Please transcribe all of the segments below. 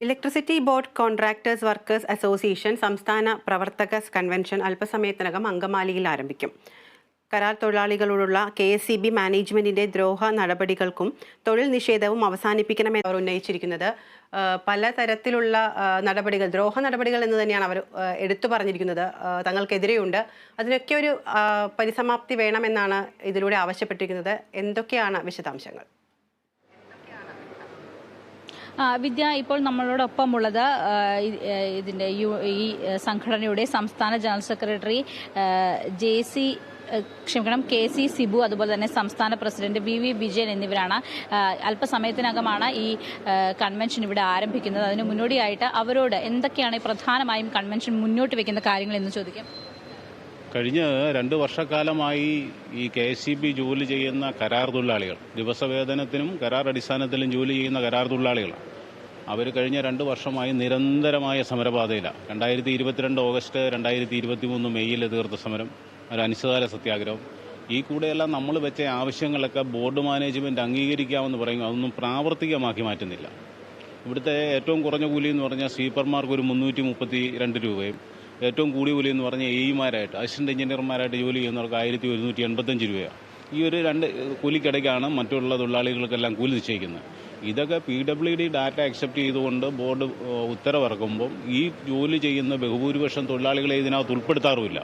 Electricity board contractors workers association സംസ്ഥാന പ്രവർത്തക convention അല്പസമയത്തിനകം അങ്കമാലിയിൽ ആരംഭിക്കും. കരാർ തൊഴിലാളികളോടുള്ള KSEB മാനേജ്മെന്റിന്റെ ദ്രോഹ നടപടികൾക്കും തൊഴിൽ നിഷേധവും അവസാനിപ്പിക്കണമെന്ന് അവർ ഉന്നയിച്ചിരിക്കുന്നത്. പലതരത്തിലുള്ള നടപടികൾ, ദ്രോഹ നടപടികൾ എന്ന് തന്നെയാണ് അവർ എടുത്തു പറഞ്ഞിരിക്കുന്നത്. തങ്ങൾക്കെതിരെയുണ്ട്. അതിനൊക്കെ ഒരു പരിസമാപ്തി വേണമെന്നാണ് ഇതിലൂടെ ആവശ്യപ്പെട്ടിരിക്കുന്നത്. എന്തൊക്കെയാണ് വിശദാംശങ്ങൾ? വിദ്യ, ഇപ്പോൾ നമ്മളോടൊപ്പമുള്ളത് ഇതിൻ്റെ ഈ സംഘടനയുടെ സംസ്ഥാന ജനറൽ സെക്രട്ടറി KC സിബു, അതുപോലെ തന്നെ സംസ്ഥാന പ്രസിഡന്റ് VV വിജയൻ എന്നിവരാണ്. അല്പസമയത്തിനകമാണ് ഈ കൺവെൻഷൻ ഇവിടെ ആരംഭിക്കുന്നത്. അതിന് മുന്നോടിയായിട്ട് അവരോട് എന്തൊക്കെയാണ് പ്രധാനമായും കൺവെൻഷൻ മുന്നോട്ട് വയ്ക്കുന്ന കാര്യങ്ങൾ എന്ന് ചോദിക്കാം. കഴിഞ്ഞ 2 വർഷക്കാലമായി ഈ KSEB ജോലി ചെയ്യുന്ന കരാർ തൊഴിലാളികൾ, ദിവസവേതനത്തിനും കരാർ അടിസ്ഥാനത്തിലും ജോലി ചെയ്യുന്ന കരാർ തൊഴിലാളികളാണ്. അവർ കഴിഞ്ഞ 2 വർഷമായി നിരന്തരമായ സമരപാതയിലാണ്. 2022 ഓഗസ്റ്റ്, 2023 മെയ്യിൽ തീർത്ത സമരം, ഒരു അനിശ്ചിതകാല സത്യാഗ്രഹം. ഈ കൂടെയെല്ലാം നമ്മൾ വെച്ച ആവശ്യങ്ങളൊക്കെ ബോർഡ് മാനേജ്മെൻറ്റ് അംഗീകരിക്കാമെന്ന് പറയും, അതൊന്നും പ്രാവർത്തികമാക്കി മാറ്റുന്നില്ല. ഇവിടുത്തെ ഏറ്റവും കുറഞ്ഞ കൂലി എന്ന് പറഞ്ഞാൽ സ്വീപ്പർമാർക്ക് ഒരു 332 രൂപയും, ഏറ്റവും കൂടിയ കൂലി എന്ന് പറഞ്ഞാൽ AE-മാരായിട്ട്, അസിസ്റ്റന്റ് എഞ്ചിനീയർമാരായിട്ട് ജോലി ചെയ്യുന്നവർക്ക് 1185 രൂപയാണ്. ഈ ഒരു 2 കൂലിക്കിടയ്ക്കാണ് മറ്റുള്ള തൊഴിലാളികൾക്കെല്ലാം കൂലി നിശ്ചയിക്കുന്നത്. ഇതൊക്കെ PWD ഡാറ്റ അക്സെപ്റ്റ് ചെയ്തുകൊണ്ട് ബോർഡ് ഉത്തരവിറക്കുമ്പം ഈ ജോലി ചെയ്യുന്ന ബഹുഭൂരിപക്ഷം തൊഴിലാളികളെ ഇതിനകത്ത് ഉൾപ്പെടുത്താറുമില്ല.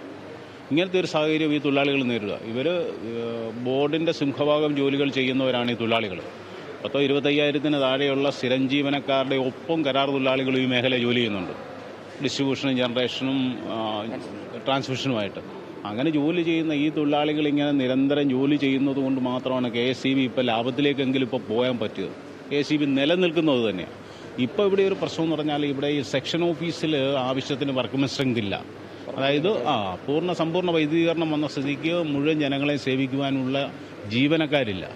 ഇങ്ങനത്തെ ഒരു സാഹചര്യം ഈ തൊഴിലാളികൾ നേരിടുക. ഇവർ ബോർഡിൻ്റെ സിംഹഭാഗം ജോലികൾ ചെയ്യുന്നവരാണ് ഈ തൊഴിലാളികൾ. 25,000-ന് താഴെയുള്ള സ്ഥിരം ജീവനക്കാരുടെ ഒപ്പം കരാർ തൊഴിലാളികൾ ഈ മേഖല ജോലി ചെയ്യുന്നുണ്ട്. ഡിസ്ട്രിബ്യൂഷനും ജനറേഷനും ട്രാൻസ്മിഷനുമായിട്ട് അങ്ങനെ ജോലി ചെയ്യുന്ന ഈ തൊഴിലാളികൾ ഇങ്ങനെ നിരന്തരം ജോലി ചെയ്യുന്നത് കൊണ്ട് മാത്രമാണ് KSEB ഇപ്പോൾ ലാഭത്തിലേക്കെങ്കിലും ഇപ്പോൾ പോകാൻ പറ്റിയത്. KSEB നിലനിൽക്കുന്നത് തന്നെയാണ്. ഇപ്പോൾ ഇവിടെ ഒരു പ്രശ്നം എന്ന് പറഞ്ഞാൽ, ഇവിടെ ഈ സെക്ഷൻ ഓഫീസിൽ ആവശ്യത്തിന് വർക്ക്മെൻ സ്ട്രെങ്ത് ഇല്ല. അതായത് സമ്പൂർണ്ണ വൈദ്യുതീകരണം വന്ന സ്ഥിതിക്ക് മുഴുവൻ ജനങ്ങളെ സേവിക്കുവാനുള്ള ജീവനക്കാരില്ല.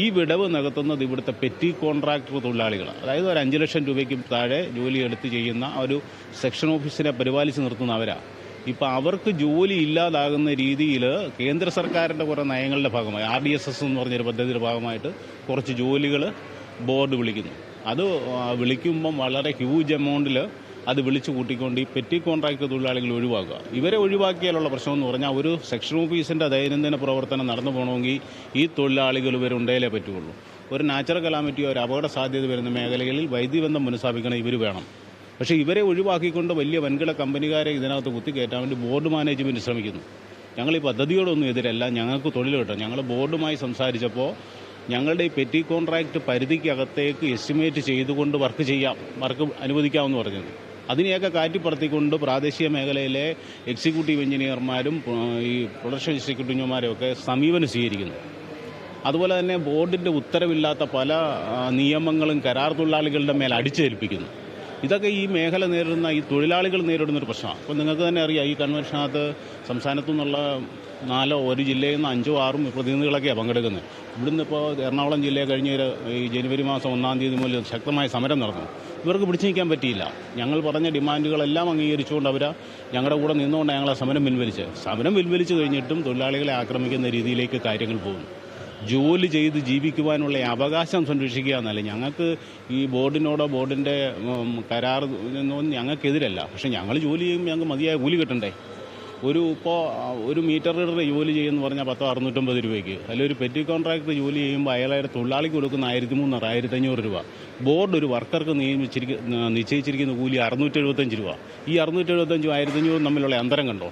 ഈ വിടവ് നികത്തുന്നത് ഇവിടുത്തെ പെറ്റി കോൺട്രാക്ടർ തൊഴിലാളികളാണ്. അതായത് ഒരു 5 ലക്ഷം രൂപയ്ക്ക് താഴെ ജോലിയെടുത്ത് ചെയ്യുന്ന ഒരു സെക്ഷൻ ഓഫീസിനെ പരിപാലിച്ച് നിർത്തുന്നവരാണ്. ഇപ്പോൾ അവർക്ക് ജോലി ഇല്ലാതാകുന്ന രീതിയിൽ കേന്ദ്ര സർക്കാരിൻ്റെ കുറേ നയങ്ങളുടെ ഭാഗമായി RDSS എന്ന് പറഞ്ഞൊരു പദ്ധതിയുടെ ഭാഗമായിട്ട് കുറച്ച് ജോലികൾ ബോർഡ് വിളിക്കുന്നു. അത് വിളിക്കുമ്പം വളരെ ഹ്യൂജ് എമൗണ്ടിൽ അത് വിളിച്ചു കൂട്ടിക്കൊണ്ട് ഈ പെറ്റി കോൺട്രാക്ട് തൊഴിലാളികൾ ഒഴിവാക്കുക. ഇവരെ ഒഴിവാക്കിയാലുള്ള പ്രശ്നം എന്ന് പറഞ്ഞാൽ, ഒരു സെക്ഷൻ ഓഫീസിൻ്റെ ദൈനംദിന പ്രവർത്തനം നടന്നു പോകണമെങ്കിൽ ഈ തൊഴിലാളികൾ ഇവരുണ്ടേലേ പറ്റുള്ളൂ. ഒരു നാച്ചുറൽ കലാമിറ്റിയോ ഒരു അപകട സാധ്യത വരുന്ന മേഖലകളിൽ വൈദ്യുതി ബന്ധം പുനഃസ്ഥാപിക്കണം ഇവർ വേണം. പക്ഷേ ഇവരെ ഒഴിവാക്കിക്കൊണ്ട് വലിയ വൻകിട കമ്പനിക്കാരെ ഇതിനകത്ത് കുത്തിക്കയറ്റാൻ വേണ്ടി ബോർഡ് മാനേജ്മെൻറ്റ് ശ്രമിക്കുന്നു. ഞങ്ങൾ ഈ പദ്ധതിയോടൊന്നും എതിരല്ല, ഞങ്ങൾക്ക് തൊഴിൽ കിട്ടും. ഞങ്ങൾ ബോർഡുമായി സംസാരിച്ചപ്പോൾ ഞങ്ങളുടെ ഈ പെറ്റി കോൺട്രാക്ട് പരിധിക്കകത്തേക്ക് എസ്റ്റിമേറ്റ് ചെയ്തുകൊണ്ട് വർക്ക് അനുവദിക്കാമെന്ന് പറഞ്ഞത്. അതിനെയൊക്കെ കാറ്റിപ്പറത്തിക്കൊണ്ട് പ്രാദേശിക മേഖലയിലെ എക്സിക്യൂട്ടീവ് എഞ്ചിനീയർമാരും ഈ പ്രൊഡക്ഷൻ എക്സിക്യൂട്ടീവ് എഞ്ചിനീയർമാരും സമീപനം സ്വീകരിക്കുന്നു. അതുപോലെ തന്നെ ബോർഡിൻ്റെ ഉത്തരവില്ലാത്ത പല നിയമങ്ങളും കരാർ തൊഴിലാളികളുടെ മേൽ അടിച്ചേൽപ്പിക്കുന്നു. ഇതൊക്കെ ഈ മേഖല നേരിടുന്ന, ഈ തൊഴിലാളികൾ നേരിടുന്നൊരു പ്രശ്നമാണ്. അപ്പോൾ നിങ്ങൾക്ക് തന്നെ അറിയാം, ഈ കൺവെൻഷനകത്ത് സംസ്ഥാനത്തു നിന്നുള്ള 4 ഒരു ജില്ലയിൽ നിന്ന് 5 6 പ്രതിനിധികളൊക്കെയാണ് പങ്കെടുക്കുന്നത്. ഇവിടുന്ന് ഇപ്പോൾ എറണാകുളം ജില്ലയിൽ കഴിഞ്ഞ ഈ ജനുവരി മാസം 1-ാം തീയതി മുതൽ ശക്തമായ സമരം നടന്നു. ഇവർക്ക് പിടിച്ചു നിൽക്കാൻ പറ്റിയില്ല. ഞങ്ങൾ പറഞ്ഞ ഡിമാൻഡുകളെല്ലാം അംഗീകരിച്ചുകൊണ്ട് ഞങ്ങളുടെ കൂടെ നിന്നുകൊണ്ട് ഞങ്ങൾ സമരം പിൻവലിച്ചു കഴിഞ്ഞിട്ടും തൊഴിലാളികളെ ആക്രമിക്കുന്ന രീതിയിലേക്ക് കാര്യങ്ങൾ പോകുന്നു. ജോലി ചെയ്ത് ജീവിക്കുവാനുള്ള അവകാശം സംരക്ഷിക്കുക എന്നല്ല. ഞങ്ങൾക്ക് ഈ ബോർഡിൻ്റെ കരാർ എന്നൊന്നും ഞങ്ങൾക്കെതിരല്ല. പക്ഷേ ഞങ്ങൾ ജോലി ചെയ്യുമ്പോൾ ഞങ്ങൾക്ക് മതിയായ കൂലി കിട്ടണ്ടേ? ഒരു മീറ്റർ റീഡർ ജോലി ചെയ്യുമെന്ന് പറഞ്ഞാൽ 650 രൂപയ്ക്ക്, അല്ലെങ്കിൽ ഒരു പെറ്റി കോൺട്രാക്ടർ ജോലി ചെയ്യുമ്പോൾ അയാളുടെ തൊഴിലാളിക്ക് കൊടുക്കുന്ന 1300-1500 രൂപ. ബോർഡ് ഒരു വർക്കർക്ക് നിശ്ചയിച്ചിരിക്കുന്ന കൂലി 675 രൂപ. ഈ 675 1500 തമ്മിലുള്ള അന്തരം കണ്ടോ?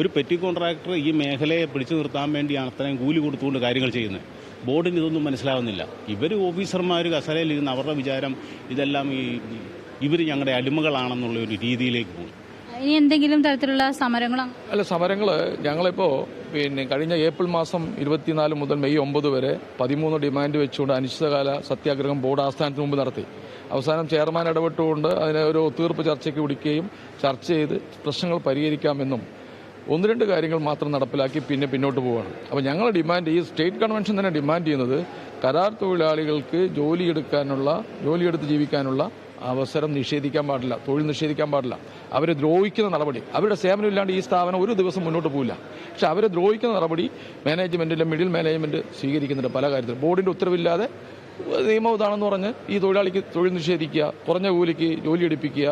ഒരു പെറ്റി കോൺട്രാക്ടർ ഈ മേഖലയെ പിടിച്ചു നിർത്താൻ വേണ്ടിയാണ് അത്രയും കൂലി കൊടുത്തുകൊണ്ട് കാര്യങ്ങൾ ചെയ്യുന്നത്. ബോർഡിന് ഇതൊന്നും മനസ്സിലാവുന്നില്ല. ഇവർ ഓഫീസർമാർ കസേരയിലിരുന്ന് അവരുടെ വിചാരം ഇതെല്ലാം ഇവർ ഞങ്ങളുടെ അടിമകളാണെന്നുള്ള ഒരു രീതിയിലേക്ക് പോകും. ഇനി എന്തെങ്കിലും തരത്തിലുള്ള സമരങ്ങൾ ഞങ്ങളിപ്പോൾ കഴിഞ്ഞ ഏപ്രിൽ മാസം 24 മുതൽ മെയ് 9 വരെ 13 ഡിമാൻഡ് വെച്ചുകൊണ്ട് അനിശ്ചിതകാല സത്യാഗ്രഹം ബോർഡ് ആസ്ഥാനത്തിന് മുമ്പ് നടത്തി. അവസാനം ചെയർമാൻ ഇടപെട്ടുകൊണ്ട് അതിനെ ഒരു ഒത്തുതീർപ്പ് ചർച്ചയ്ക്ക് വിളിക്കുകയും ചർച്ച ചെയ്ത് പ്രശ്നങ്ങൾ പരിഹരിക്കാമെന്നും 1-2 കാര്യങ്ങൾ മാത്രം നടപ്പിലാക്കി പിന്നോട്ട് പോവുകയാണ്. അപ്പോൾ ഞങ്ങൾ ഡിമാൻഡ്, ഈ സ്റ്റേറ്റ് കൺവെൻഷൻ തന്നെ ഡിമാൻഡ് ചെയ്യുന്നത്, കരാർ തൊഴിലാളികൾക്ക് ജോലിയെടുത്ത് ജീവിക്കാനുള്ള അവസരം നിഷേധിക്കാൻ പാടില്ല, തൊഴിൽ നിഷേധിക്കാൻ പാടില്ല. അവരെ ദ്രോഹിക്കുന്ന നടപടി, അവരുടെ സേവനമില്ലാണ്ട് ഈ സ്ഥാപനം ഒരു ദിവസം മുന്നോട്ട് പോകില്ല. പക്ഷെ അവരെ ദ്രോഹിക്കുന്ന നടപടി മിഡിൽ മാനേജ്മെൻറ്റ് സ്വീകരിക്കുന്നുണ്ട് പല കാര്യത്തിലും. ബോർഡിൻ്റെ ഉത്തരവില്ലാതെ നിയമം ഇതാണെന്ന് പറഞ്ഞ് ഈ തൊഴിലാളിക്ക് തൊഴിൽ നിഷേധിക്കുക, കുറഞ്ഞ കൂലിക്ക് ജോലി എടുപ്പിക്കുക,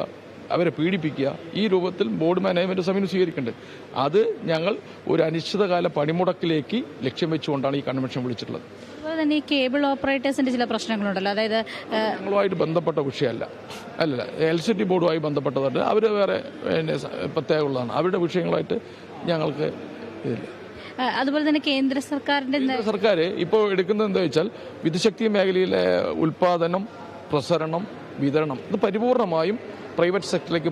അവരെ പീഡിപ്പിക്കുക, ഈ രൂപത്തിൽ ബോർഡ് മാനേജ്മെന്റ് സമീപനം സ്വീകരിക്കേണ്ടത്. അത് ഞങ്ങൾ ഒരു അനിശ്ചിതകാല പണിമുടക്കിലേക്ക് ലക്ഷ്യം വെച്ചുകൊണ്ടാണ് ഈ കൺവെൻഷൻ വിളിച്ചിട്ടുള്ളത്. അതുപോലെ തന്നെ ഈ കേബിൾ ഓപ്പറേറ്റേഴ്സിന്റെ ചില പ്രശ്നങ്ങളുണ്ടല്ലോ, അതായത് ഞങ്ങളുമായിട്ട് ബന്ധപ്പെട്ട വിഷയമല്ല, അല്ലല്ല എലക്ട്രിസിറ്റി ബോർഡുമായി ബന്ധപ്പെട്ടതായിട്ട് അവർ വേറെ പ്രത്യേകമുള്ളതാണ്. അവരുടെ വിഷയങ്ങളായിട്ട് ഞങ്ങൾക്ക് ഇതില്ല. അതുപോലെ തന്നെ കേന്ദ്ര സർക്കാർ ഇപ്പോൾ എടുക്കുന്നത് എന്താ വെച്ചാൽ വിദ്യുച്ഛക്തി മേഖലയിലെ ഉൽപ്പാദനം, പ്രസരണം, വിതരണം ഇത് പരിപൂർണമായും പ്രൈവറ്റ് സെക്ടറിലേക്ക്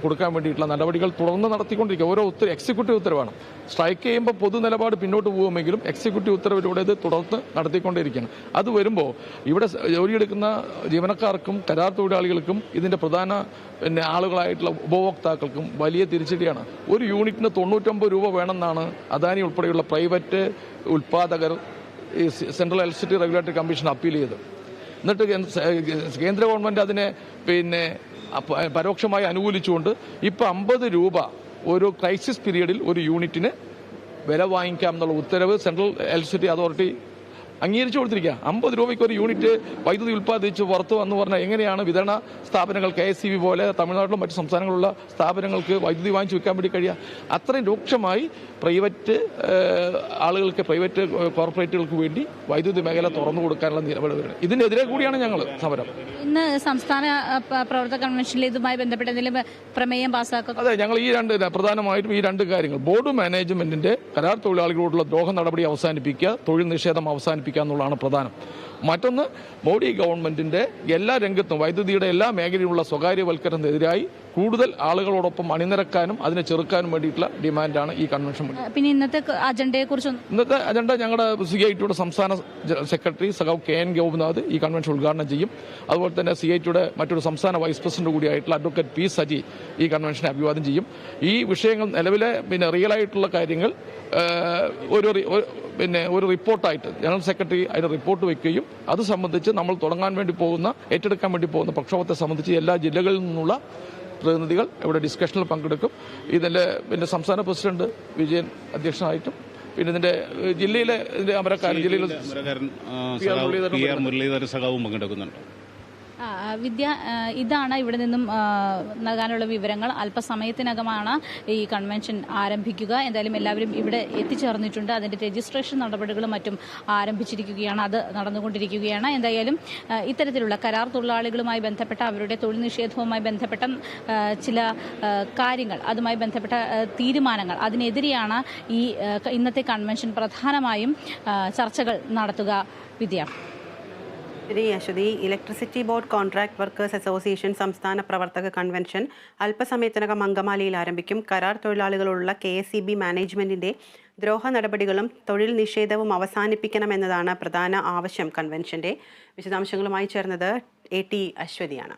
കൊടുക്കാൻ വേണ്ടിയിട്ടുള്ള നടപടികൾ തുടർന്ന് നടത്തിക്കൊണ്ടിരിക്കുക. ഓരോ എക്സിക്യൂട്ടീവ് ഉത്തരവാണ്. സ്ട്രൈക്ക് ചെയ്യുമ്പോൾ പൊതു നിലപാട് പിന്നോട്ട് പോകുമെങ്കിലും എക്സിക്യൂട്ടീവ് ഉത്തരവിലൂടെ ഇത് തുടർന്ന് നടത്തിക്കൊണ്ടിരിക്കുകയാണ്. അത് വരുമ്പോൾ ഇവിടെ ജോലിയെടുക്കുന്ന ജീവനക്കാർക്കും കരാർ തൊഴിലാളികൾക്കും ഇതിൻ്റെ പ്രധാന ആളുകളായിട്ടുള്ള ഉപഭോക്താക്കൾക്കും വലിയ തിരിച്ചടിയാണ്. ഒരു യൂണിറ്റിന് 99 രൂപ വേണമെന്നാണ് അദാനി ഉൾപ്പെടെയുള്ള പ്രൈവറ്റ് ഉൽപ്പാദകർ central electricity regulatory commission appeal ചെയ്തത്. എന്നിട്ട് കേന്ദ്ര ഗവൺമെൻറ് അതിനെ പരോക്ഷമായി അനുകൂലിച്ചുകൊണ്ട് ഇപ്പോൾ 50 രൂപ ഒരു ക്രൈസിസ് പീരീഡിൽ ഒരു യൂണിറ്റിന് വില വാങ്ങിക്കാം എന്നുള്ള ഉത്തരവ് സെൻട്രൽ ഇലക്ട്രിസിറ്റി അതോറിറ്റി അംഗീകരിച്ചു കൊടുത്തിരിക്കുക. 50 രൂപയ്ക്ക് ഒരു യൂണിറ്റ് വൈദ്യുതി ഉൽപ്പാദിച്ച് പുറത്തു വന്നു പറഞ്ഞാൽ എങ്ങനെയാണ് വിതരണ സ്ഥാപനങ്ങൾ KSEB പോലെ തമിഴ്നാട്ടിലും മറ്റ് സംസ്ഥാനങ്ങളിലുള്ള സ്ഥാപനങ്ങൾക്ക് വൈദ്യുതി വാങ്ങിച്ചു വെക്കാൻ വേണ്ടി കഴിയുക? അത്രയും രൂക്ഷമായി പ്രൈവറ്റ് ആളുകൾക്ക്, പ്രൈവറ്റ് കോർപ്പറേറ്റുകൾക്ക് വേണ്ടി വൈദ്യുതി മേഖല തുറന്നു കൊടുക്കാനുള്ള നിലപാടുകൾ. ഇതിനെതിരെ കൂടിയാണ് ഞങ്ങൾ സമരം. ഇന്ന് സംസ്ഥാന പ്രവർത്തക കൺവെൻഷനിൽ ഇതുമായി ബന്ധപ്പെട്ട എന്തെങ്കിലും പ്രമേയം പാസ്സാക്കും? അതെ, ഞങ്ങൾ പ്രധാനമായിട്ടും ഈ രണ്ട് കാര്യങ്ങൾ, ബോർഡ് മാനേജ്മെന്റിന്റെ കരാർ തൊഴിലാളികളോടുള്ള ദ്രോഹ നടപടി അവസാനിപ്പിക്കുക, തൊഴിൽ നിഷേധം അവസാനിപ്പിക്കുക എന്നുള്ളതാണ് പ്രധാനം. മറ്റൊന്ന്, മോഡി ഗവൺമെന്റിന്റെ എല്ലാ രംഗത്തും വൈദ്യുതിയുടെ എല്ലാ മേഖലയിലുള്ള സ്വകാര്യവൽക്കരണത്തിനെതിരായി കൂടുതൽ ആളുകളോടൊപ്പം അണിനിരക്കാനും അതിനെ ചെറുക്കാനും വേണ്ടിയിട്ടുള്ള ഡിമാൻഡാണ് ഈ കൺവെൻഷൻ. പിന്നെ ഇന്നത്തെ അജണ്ടയെക്കുറിച്ച്? ഇന്നത്തെ അജണ്ട ഞങ്ങളുടെ CITയുടെ സംസ്ഥാന സെക്രട്ടറി സഖാവ് KN ഗോപിനാഥ് ഈ കൺവെൻഷൻ ഉദ്ഘാടനം ചെയ്യും. അതുപോലെ തന്നെ CITയുടെ മറ്റൊരു സംസ്ഥാന വൈസ് പ്രസിഡന്റ് കൂടിയായിട്ടുള്ള അഡ്വക്കേറ്റ് P സജി ഈ കൺവെൻഷനെ അഭിവാദ്യം ചെയ്യും. ഈ വിഷയങ്ങൾ നിലവിലെ റിയലായിട്ടുള്ള കാര്യങ്ങൾ ഒരു റിപ്പോർട്ടായിട്ട് ജനറൽ സെക്രട്ടറി അതിന് റിപ്പോർട്ട് വയ്ക്കുകയും അത് സംബന്ധിച്ച് നമ്മൾ തുടങ്ങാൻ വേണ്ടി പോകുന്ന, ഏറ്റെടുക്കാൻ വേണ്ടി പോകുന്ന പ്രക്ഷോഭത്തെ സംബന്ധിച്ച് എല്ലാ ജില്ലകളിൽ നിന്നുള്ള പ്രതിനിധികൾ ഇവിടെ ഡിസ്കഷനിൽ പങ്കെടുക്കും. ഇതിൻ്റെ സംസ്ഥാന പ്രസിഡന്റ് വിജയൻ അധ്യക്ഷനായിട്ടും പിന്നെ ജില്ലയിലെ അമരക്കാരൻ മുരളീധരൻ സഖാവും പങ്കെടുക്കുന്നുണ്ട്. ഇതാണ് ഇവിടെ നിന്നും നൽകാനുള്ള വിവരങ്ങൾ. അല്പസമയത്തിനകമാണ് ഈ കൺവെൻഷൻ ആരംഭിക്കുക. എന്തായാലും എല്ലാവരും ഇവിടെ എത്തിച്ചേർന്നിട്ടുണ്ട്. അതിൻ്റെ രജിസ്ട്രേഷൻ നടപടികളും മറ്റും ആരംഭിച്ചിരിക്കുകയാണ്, അത് നടന്നുകൊണ്ടിരിക്കുകയാണ്. എന്തായാലും ഇത്തരത്തിലുള്ള കരാർ തൊഴിലാളികളുമായി ബന്ധപ്പെട്ട, അവരുടെ തൊഴിൽ നിഷേധവുമായി ബന്ധപ്പെട്ട ചില കാര്യങ്ങൾ, അതുമായി ബന്ധപ്പെട്ട തീരുമാനങ്ങൾ, അതിനെതിരെയാണ് ഈ ഇന്നത്തെ കൺവെൻഷൻ പ്രധാനമായും ചർച്ചകൾ നടത്തുക. വിദ്യ. ശരി Aswathy. Electricity board contract workers association സംസ്ഥാന പ്രവർത്തക കൺവെൻഷൻ അല്പസമയത്തിനകം അങ്കമാലിയിൽ ആരംഭിക്കും. കരാർ തൊഴിലാളികളുള്ള KSEB മാനേജ്മെന്റിന്റെ ദ്രോഹ നടപടികളും തൊഴിൽ നിഷേധവും അവസാനിപ്പിക്കണമെന്നതാണ് പ്രധാന ആവശ്യം കൺവെൻഷന്റെ. വിശദാംശങ്ങളുമായി ചേർന്നത് AT അശ്വതിയാണ്.